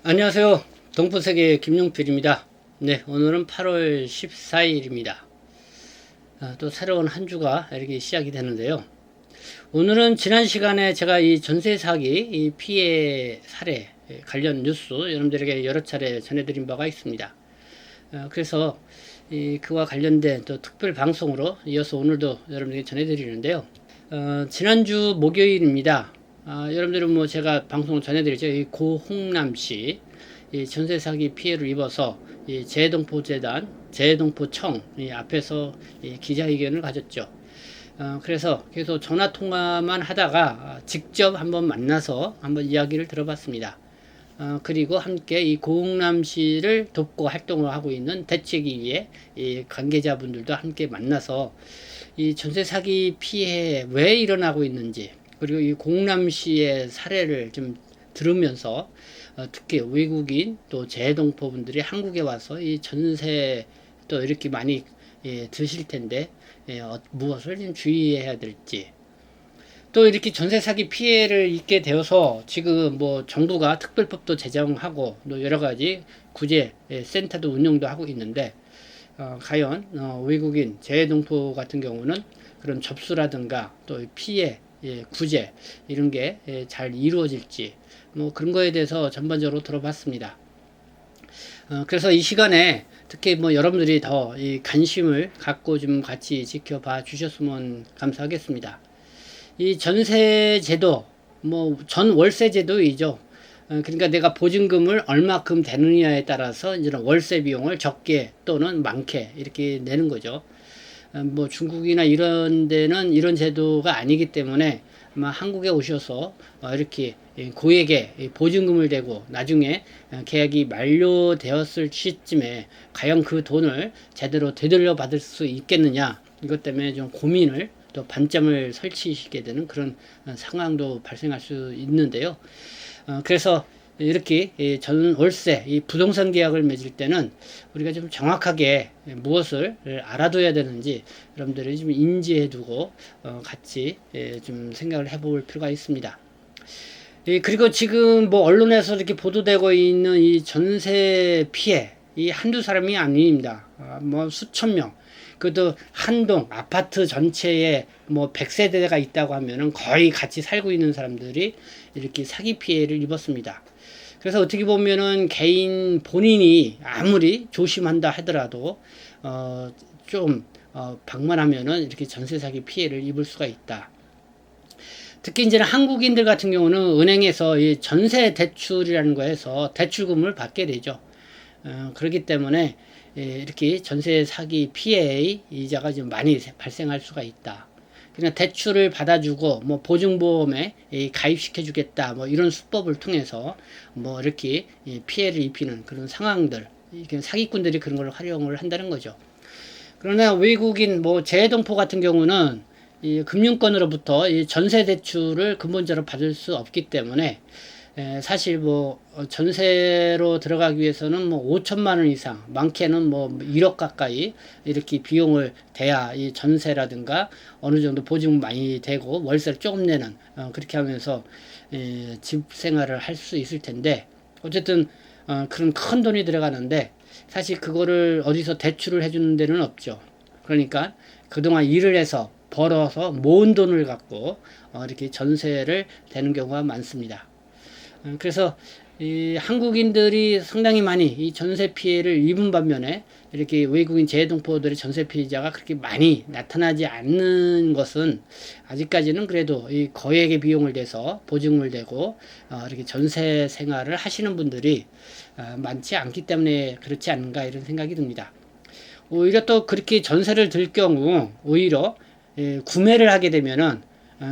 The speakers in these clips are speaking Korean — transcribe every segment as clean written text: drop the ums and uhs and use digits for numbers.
안녕하세요. 동부세계 김용필입니다. 네, 오늘은 8월 14일입니다. 또 새로운 한 주가 이렇게 시작이 되는데요. 오늘은 지난 시간에 제가 이 전세 사기, 이 피해 사례 관련 뉴스 여러분들에게 여러 차례 전해드린 바가 있습니다. 그래서 그와 관련된 또 특별 방송으로 이어서 오늘도 여러분들에게 전해드리는데요. 지난주 목요일입니다. 여러분들은 뭐 제가 방송을 전해드렸죠. 이 고홍남 씨, 이 전세 사기 피해를 입어서 이 재동포재단, 재동포청 앞에서 기자회견을 가졌죠. 그래서 계속 전화 통화만 하다가 직접 한번 만나서 한번 이야기를 들어봤습니다. 그리고 함께 이 고흥남 씨를 돕고 활동을 하고 있는 대책위의 이 관계자분들도 함께 만나서 이 전세 사기 피해 왜 일어나고 있는지, 그리고 이 고흥남 씨의 사례를 좀 들으면서 특히 외국인 또 재동포 분들이 한국에 와서 이 전세 또 이렇게 많이 드실 텐데 무엇을 좀 주의해야 될지, 또 이렇게 전세 사기 피해를 입게 되어서 지금 뭐 정부가 특별법도 제정하고 또 여러 가지 구제 센터도 운영도 하고 있는데 과연 외국인 재동포 같은 경우는 그런 접수라든가 또 피해 구제 이런 게 잘 이루어질지 뭐 그런 거에 대해서 전반적으로 들어봤습니다. 그래서 이 시간에 특히 뭐 여러분들이 더 이 관심을 갖고 좀 같이 지켜봐 주셨으면 감사하겠습니다. 이 전세제도, 뭐 전 월세제도이죠. 그러니까 내가 보증금을 얼마큼 되느냐에 따라서 이런 월세 비용을 적게 또는 많게 이렇게 내는 거죠. 뭐 중국이나 이런 데는 이런 제도가 아니기 때문에 아마 한국에 오셔서 이렇게 고액의 보증금을 대고 나중에 계약이 만료되었을 시점에 과연 그 돈을 제대로 되돌려 받을 수 있겠느냐, 이것 때문에 좀 고민을 또 반점을 설치시게 되는 그런 상황도 발생할 수 있는데요. 그래서 이렇게 전 월세 이 부동산 계약을 맺을 때는 우리가 좀 정확하게 무엇을 알아둬야 되는지 여러분들이 좀 인지해 두고 같이 좀 생각을 해볼 필요가 있습니다. 그리고 지금 뭐 언론에서 이렇게 보도되고 있는 이 전세 피해 이 한두 사람이 아닙니다. 뭐 수천 명. 그것도 한 동 아파트 전체에 뭐 100세대가 있다고 하면은 거의 같이 살고 있는 사람들이 이렇게 사기 피해를 입었습니다. 그래서 어떻게 보면은 개인 본인이 아무리 조심한다 하더라도 좀 방만하면은 이렇게 전세 사기 피해를 입을 수가 있다. 특히 이제 한국인들 같은 경우는 은행에서 이 전세 대출이라는 거에서 대출금을 받게 되죠. 그렇기 때문에 이렇게 전세 사기 피해의 이자가 좀 많이 발생할 수가 있다. 그냥 대출을 받아주고 뭐 보증보험에 가입시켜주겠다 뭐 이런 수법을 통해서 뭐 이렇게 피해를 입히는 그런 상황들, 사기꾼들이 그런 걸 활용을 한다는 거죠. 그러나 외국인 뭐 재동포 같은 경우는 이 금융권으로부터 이 전세 대출을 근본적으로 받을 수 없기 때문에 사실 뭐 전세로 들어가기 위해서는 뭐 5천만 원 이상, 많게는 뭐 1억 가까이 이렇게 비용을 대야 이 전세라든가 어느 정도 보증 많이 되고 월세를 조금 내는 그렇게 하면서 집 생활을 할 수 있을 텐데, 어쨌든 그런 큰 돈이 들어가는데 사실 그거를 어디서 대출을 해주는 데는 없죠. 그러니까 그동안 일을 해서 벌어서 모은 돈을 갖고 이렇게 전세를 대는 경우가 많습니다. 그래서 이 한국인들이 상당히 많이 이 전세 피해를 입은 반면에 이렇게 외국인 재동포들의 전세 피해자가 그렇게 많이 나타나지 않는 것은 아직까지는 그래도 이 거액의 비용을 대서 보증을 대고 이렇게 전세 생활을 하시는 분들이 많지 않기 때문에 그렇지 않은가 이런 생각이 듭니다. 오히려 또 그렇게 전세를 들 경우 오히려 구매를 하게 되면은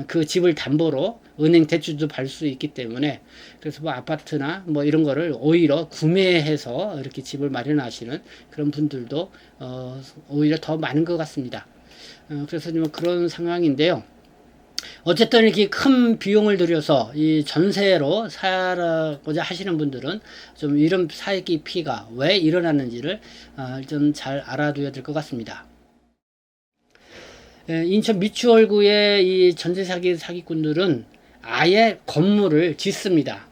그 집을 담보로 은행 대출도 받을 수 있기 때문에, 그래서 뭐 아파트나 뭐 이런 거를 오히려 구매해서 이렇게 집을 마련하시는 그런 분들도 오히려 더 많은 것 같습니다. 그래서 뭐 그런 상황인데요. 어쨌든 이렇게 큰 비용을 들여서 이 전세로 살고자 하시는 분들은 좀 이런 사기 피해가 왜 일어났는지를 좀 잘 알아둬야 될 것 같습니다. 인천 미추홀구의 이 전세 사기 사기꾼들은 아예 건물을 짓습니다.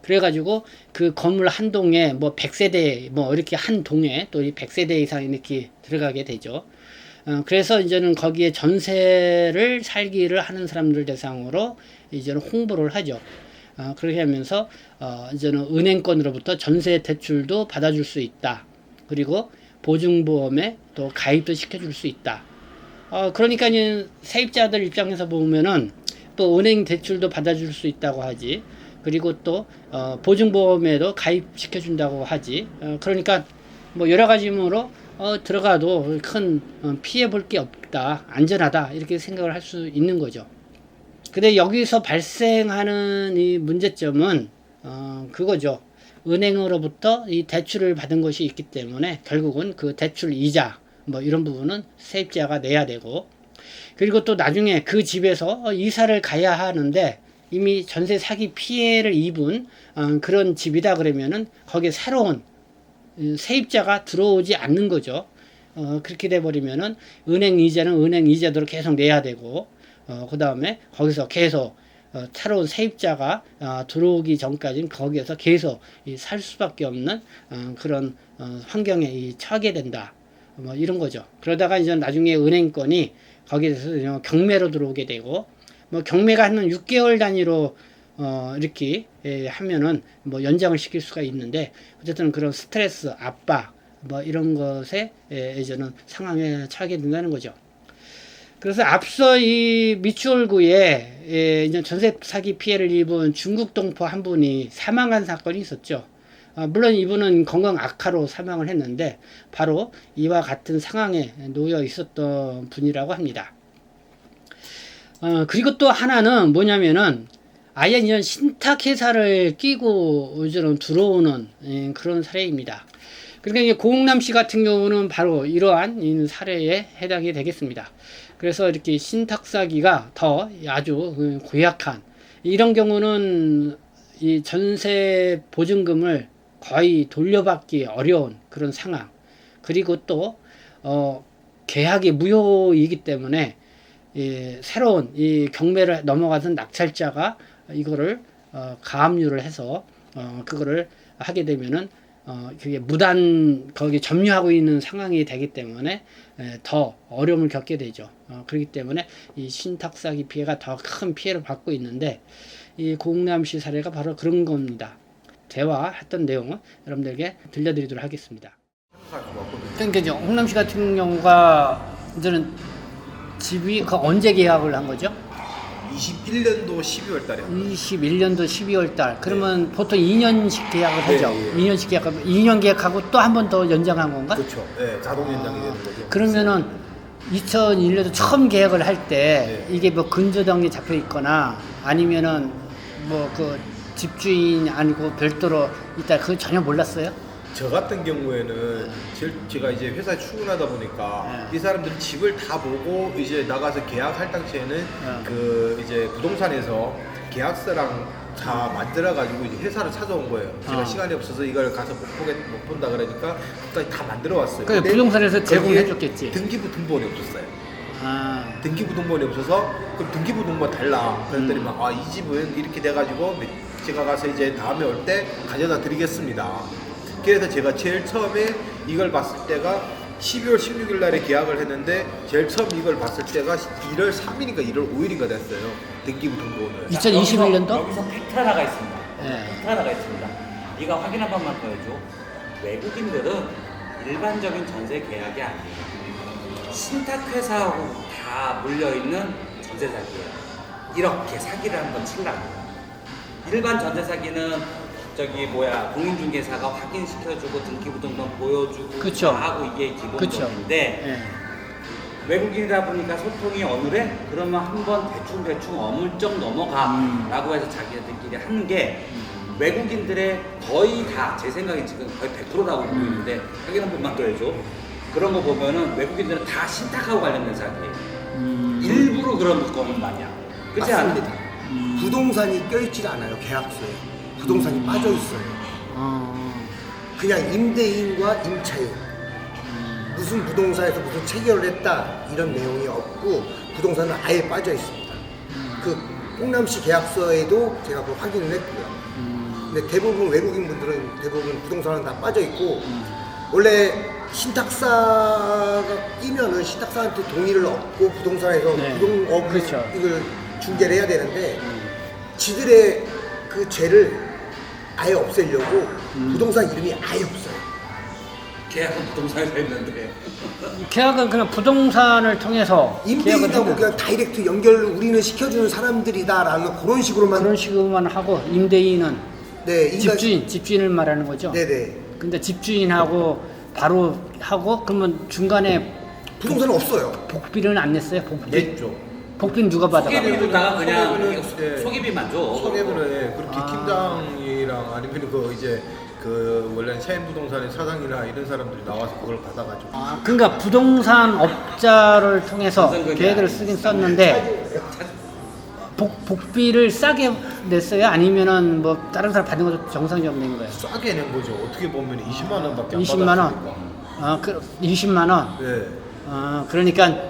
그래가지고 그 건물 한 동에 뭐 100세대 뭐 이렇게 한 동에 또 이 100세대 이상 이렇게 들어가게 되죠. 그래서 이제는 거기에 전세를 살기를 하는 사람들 대상으로 이제는 홍보를 하죠. 그렇게 하면서 이제는 은행권으로부터 전세 대출도 받아줄 수 있다. 그리고 보증보험에 또 가입도 시켜줄 수 있다. 그러니까 세입자들 입장에서 보면은 또 은행 대출도 받아줄 수 있다고 하지. 그리고 또 보증보험에도 가입시켜준다고 하지. 그러니까 뭐 여러 가지 힘으로 들어가도 큰 피해 볼 게 없다, 안전하다 이렇게 생각을 할 수 있는 거죠. 근데 여기서 발생하는 이 문제점은 그거죠. 은행으로부터 이 대출을 받은 것이 있기 때문에 결국은 그 대출 이자 뭐 이런 부분은 세입자가 내야 되고, 그리고 또 나중에 그 집에서 이사를 가야 하는데 이미 전세 사기 피해를 입은 그런 집이다 그러면은 거기에 새로운 세입자가 들어오지 않는 거죠. 그렇게 돼 버리면은 은행 이자는 은행 이자대로 계속 내야 되고, 그 다음에 거기서 계속 새로운 세입자가 들어오기 전까지는 거기에서 계속 살 수밖에 없는 그런 환경에 처하게 된다. 뭐 이런 거죠. 그러다가 이제 나중에 은행권이 거기에서 경매로 들어오게 되고, 뭐 경매가 한 6개월 단위로 이렇게 하면은 뭐 연장을 시킬 수가 있는데, 어쨌든 그런 스트레스, 압박 뭐 이런 것에 이제는 상황에 처하게 된다는 거죠. 그래서 앞서 이 미추홀구에 이제 전세 사기 피해를 입은 중국 동포 한 분이 사망한 사건이 있었죠. 물론 이분은 건강 악화로 사망을 했는데 바로 이와 같은 상황에 놓여 있었던 분이라고 합니다. 그리고 또 하나는 뭐냐면은 아예 이런 신탁회사를 끼고 이제는 들어오는 그런 사례입니다. 그러니까 이제 고흥남 씨 같은 경우는 바로 이러한 사례에 해당이 되겠습니다. 그래서 이렇게 신탁사기가 더 아주 고약한 이런 경우는 이 전세 보증금을 거의 돌려받기 어려운 그런 상황, 그리고 또 계약이 무효이기 때문에 새로운 이 경매를 넘어가던 낙찰자가 이거를 가압류를 해서 그거를 하게 되면은 그게 무단 거기 점유하고 있는 상황이 되기 때문에 더 어려움을 겪게 되죠. 그렇기 때문에 이 신탁사기 피해가 더 큰 피해를 받고 있는데, 이 고흥남시 사례가 바로 그런 겁니다. 대화했던 내용을 여러분들에게 들려드리도록 하겠습니다. 그러니까 이제 홍남시 같은 경우가 이제는 집이 언제 계약을 한 거죠? 21년도 12월 달에. 21년도 12월 달. 그러면 네. 보통 2년씩 계약을 하죠. 네. 2년씩 계약하고 2년 계약하고 또 한 번 더 연장한 건가? 그렇죠. 네, 자동 연장이 되는 거죠. 그러면은 2001년도 처음 계약을 할 때 네. 이게 뭐 근저당이 잡혀 있거나 아니면은 뭐 그 집주인 아니고 별도로 있다, 그건 전혀 몰랐어요? 저 같은 경우에는 제가 이제 회사에 출근하다 보니까 이 사람들이 집을 다 보고 이제 나가서 계약할 당시에는 그 이제 부동산에서 계약서랑 다 만들어가지고 이제 회사를 찾아온 거예요. 제가 시간이 없어서 이걸 가서 못 본다 그러니까 끝까지 다 만들어 왔어요. 그래, 부동산에서 제공해줬겠지. 등기부 등본이 없었어요. 등기부 등본이 없어서 그럼 등기부 등본 달라. 그랬더니 막 이 집은 이렇게 돼가지고 제가 가서 이제 다음에 올 때 가져다 드리겠습니다. 그래서 제가 제일 처음에 이걸 봤을 때가 12월 16일 날에 계약을 했는데 제일 처음 이걸 봤을 때가 1월 3일인가 1월 5일인가 됐어요. 등기부 등본을. 2021년도? 여기서 팩트 하나가 있습니다. 네. 팩트 하나가 있습니다. 네가 확인 한 번만 더 해줘. 외국인들은 일반적인 전세 계약이 아니에요. 신탁회사하고 다 물려있는 전세 사기예요. 이렇게 사기를 한번 치려고. 일반 전세 사기는 공인중개사가 확인시켜주고 등기부등본 보여주고 그쵸. 하고 이게 기본적인데 네. 외국인이다 보니까 소통이 어느래 그러면 한번 대충 어물쩍 넘어가 라고 해서 자기들끼리 하는 게 외국인들의 거의 다, 제 생각에 지금 거의 100%라고 보이는데 확인 한 번만 더 해줘. 그런 거 보면은 외국인들은 다 신탁하고 관련된 사기예요. 일부러 그런 거는 마냥. 그렇지 않습니다. 부동산이 껴있질 않아요. 계약서에 부동산이 빠져 있어요. 그냥 임대인과 임차인, 무슨 부동산에서 무슨 체결을 했다 이런 내용이 없고 부동산은 아예 빠져 있습니다. 그 홍남시 계약서에도 제가 그걸 확인을 했고요. 근데 대부분 외국인 분들은 대부분 부동산은 다 빠져 있고 원래 신탁사가 끼면은 신탁사한테 동의를 얻고 부동산에서 네. 부동업을 그렇죠. 이걸 중개를 해야 되는데 지들의 그 죄를 아예 없애려고 부동산 이름이 아예 없어요. 계약은 부동산에서 했는데 계약은 그냥 부동산을 통해서 계약을 임대인하고 하는 그냥 다이렉트 연결을 우리는 시켜주는 사람들이다라는 그런 식으로만 그런 식으로만 하고 임대인은 네, 집주인을 말하는 거죠. 네네. 근데 집주인하고 바로 하고 그러면 중간에 부동산은 없어요. 복비는 안 냈어요? 복비? 냈죠. 복비는 누가 받아가? 소개비로다가 그냥 소개비는, 이거 예. 소개비만 줘. 소개비는 그렇게 팀장이랑 아니면 그 이제 그 원래 샤인 부동산의 사장이나 이런 사람들이 나와서 그걸 받아가지고 그러니까 부동산 업자를 통해서 무슨 계획을 쓰긴 썼는데 복비를 싸게 냈어요? 아니면은 뭐 다른 사람 받은 것도 정상적으로 낸 거예요? 싸게 낸 거죠. 어떻게 보면 20만 원밖에 안 20만 받았으니까. 원? 20만 원? 네. 그러니까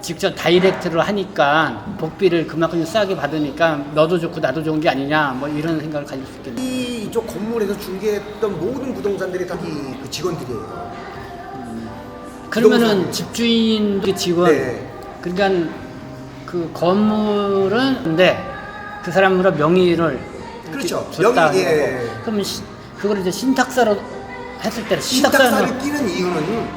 직접 다이렉트로 하니까 복비를 그만큼 싸게 받으니까 너도 좋고 나도 좋은 게 아니냐 뭐 이런 생각을 가질 수 있겠네요. 이쪽 건물에서 중개했던 모든 부동산들이 다 그 직원들이에요. 그러면은 부동산. 집주인도 직원, 네. 그러니까 그 건물은 근데 그 사람으로 명의를 그렇죠. 줬다. 명의, 예. 그러면 그걸 이제 신탁사로 했을 때 신탁사를 끼는 이유는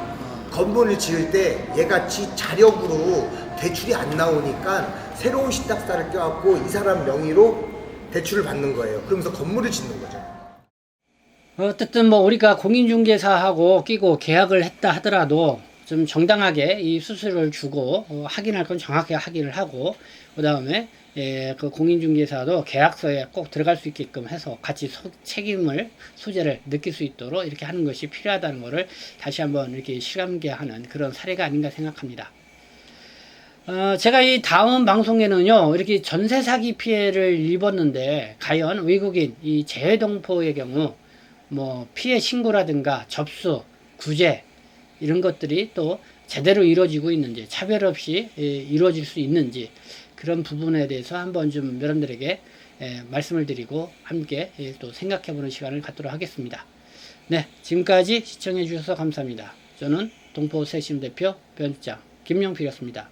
건물을 지을 때 얘같이 자력으로 대출이 안 나오니까 새로운 신탁사를 껴갖고 이 사람 명의로 대출을 받는 거예요. 그러면서 건물을 짓는 거죠. 어쨌든 뭐 우리가 공인중개사하고 끼고 계약을 했다 하더라도 좀 정당하게 이 수수료를 주고 확인할 건 정확하게 확인을 하고 그 다음에 그 공인중개사도 계약서에 꼭 들어갈 수 있게끔 해서 같이 책임을 소재를 느낄 수 있도록 이렇게 하는 것이 필요하다는 것을 다시 한번 이렇게 실감하는 그런 사례가 아닌가 생각합니다. 제가 이 다음 방송에는요 이렇게 전세 사기 피해를 입었는데 과연 외국인 이 재외동포의 경우 뭐 피해 신고라든가 접수, 구제 이런 것들이 또 제대로 이루어지고 있는지 차별 없이 이루어질 수 있는지 그런 부분에 대해서 한번 좀 여러분들에게 말씀을 드리고 함께 또 생각해보는 시간을 갖도록 하겠습니다. 네, 지금까지 시청해 주셔서 감사합니다. 저는 동포세심 대표 변장 김용필이었습니다.